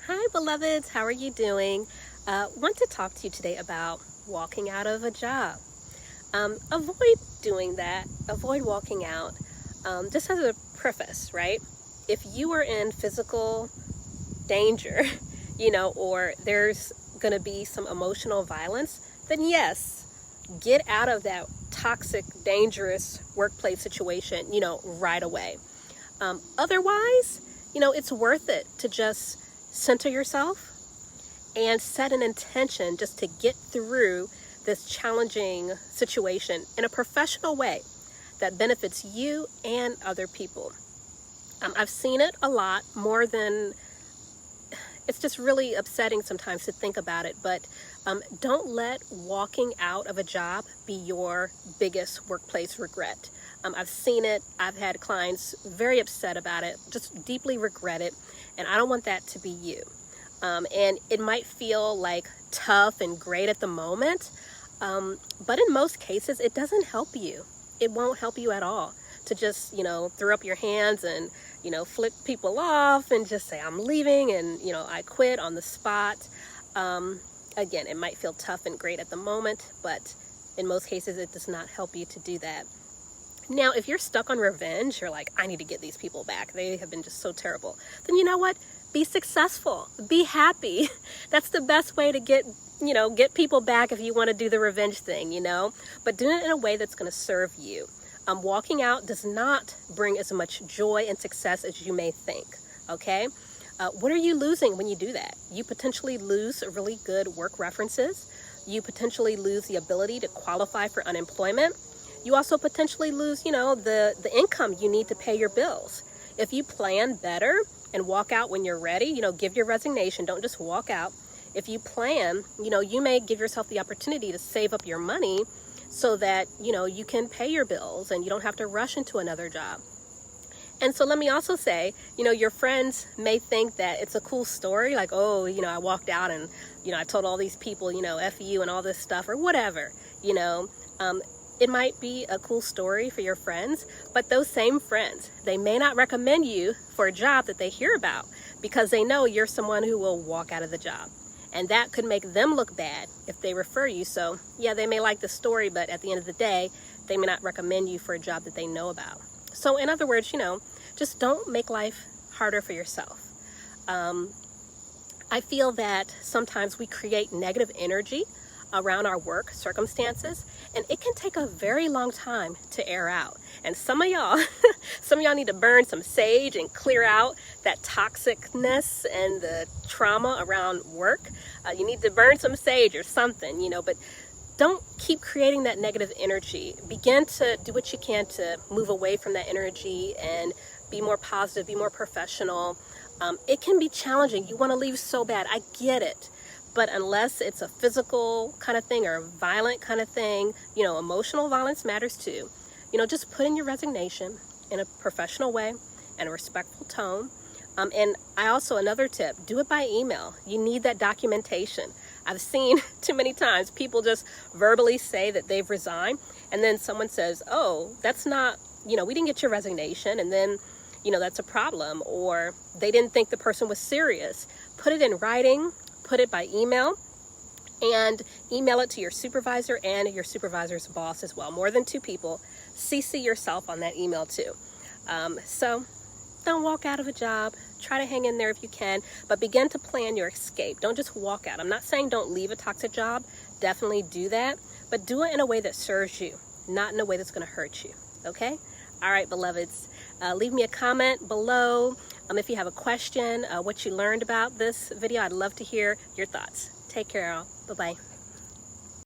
Hi, beloveds. How are you doing? Want to talk to you today about walking out of a job. Avoid doing that. Avoid walking out. Just as a preface, right? If you are in physical danger, or there's going to be some emotional violence, then yes, get out of that toxic, dangerous workplace situation, right away. Otherwise, it's worth it to just center yourself and set an intention just to get through this challenging situation in a professional way that benefits you and other people. I've seen it a lot more than it's just really upsetting sometimes to think about it, but don't let walking out of a job be your biggest workplace regret. I've seen it. I've had clients very upset about it, just deeply regret it, and I don't want that to be you. And it might feel like tough and great at the moment, but in most cases, it doesn't help you. It won't help you at all to just, throw up your hands and, flip people off and just say, I'm leaving and, I quit on the spot. Again, it might feel tough and great at the moment, but in most cases, it does not help you to do that. Now, if you're stuck on revenge, you're like, I need to get these people back. They have been just so terrible. Then you know what? Be successful. Be happy. That's the best way to get people back if you want to do the revenge thing, but do it in a way that's going to serve you. Walking out does not bring as much joy and success as you may think, okay? What are you losing when you do that? You potentially lose really good work references. You potentially lose the ability to qualify for unemployment. You also potentially lose, the income you need to pay your bills. If you plan better and walk out when you're ready, give your resignation, don't just walk out. If you plan, you may give yourself the opportunity to save up your money so that, you can pay your bills and you don't have to rush into another job. And so let me also say, your friends may think that it's a cool story, like, oh, I walked out and, I told all these people, F you and all this stuff or whatever, It might be a cool story for your friends, but those same friends, they may not recommend you for a job that they hear about because they know you're someone who will walk out of the job. And that could make them look bad if they refer you. So yeah, they may like the story, but at the end of the day, they may not recommend you for a job that they know about. So in other words, just don't make life harder for yourself. I feel that sometimes we create negative energy around our work circumstances, and it can take a very long time to air out. And some of y'all need to burn some sage and clear out that toxicness and the trauma around work. You need to burn some sage or something, but don't keep creating that negative energy. Begin to do what you can to move away from that energy and be more positive, be more professional. It can be challenging. You want to leave so bad. I get it. But unless it's a physical kind of thing or a violent kind of thing, emotional violence matters too. Just put in your resignation in a professional way and a respectful tone. And another tip, do it by email. You need that documentation. I've seen too many times people just verbally say that they've resigned, and then someone says, oh, that's not, we didn't get your resignation, and then, that's a problem, or they didn't think the person was serious. Put it in writing. Put it by email and email it to your supervisor and your supervisor's boss as well. More than 2 people. CC yourself on that email too. So don't walk out of a job. Try to hang in there if you can, but begin to plan your escape. Don't just walk out. I'm not saying don't leave a toxic job. Definitely do that, but do it in a way that serves you, not in a way that's going to hurt you. Okay? All right, beloveds. Leave me a comment below. If you have a question, what you learned about this video, I'd love to hear your thoughts. Take care, all. Bye-bye.